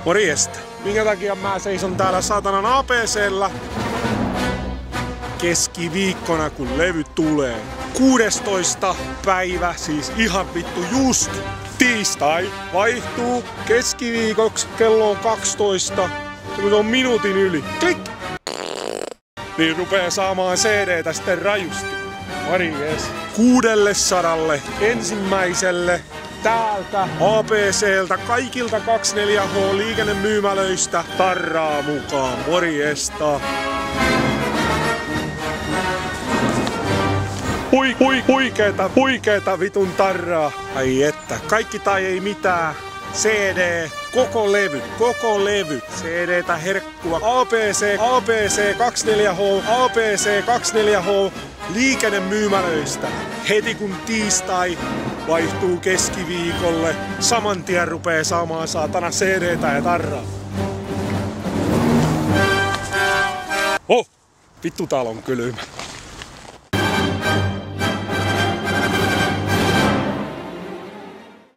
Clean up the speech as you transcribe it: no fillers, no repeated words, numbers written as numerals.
Morjesta. Minkä takia mä seison täällä saatanan ABC:llä keskiviikkona, kun levy tulee? 16. päivä, siis ihan vittu just tiistai, vaihtuu keskiviikoksi, kello on 12, ja kun se on minuutin yli, klik! Niin rupee saamaan CD:tä sitten rajusti. Morjes. 600 ensimmäiselle täältä ABC:ltä kaikilta 24H liikennemyymälöistä tarraa mukaan. Morjesta. Huikeeta vitun tarraa. Ai että, kaikki tai ei mitään. CD, koko levy, CD:tä herkkua, ABC 24H liikennemyymälöistä. Heti kun tiistai vaihtuu keskiviikolle, saman tien rupee saamaan saatana CD:tä ja tarraa. Vittu täällä on kylmä.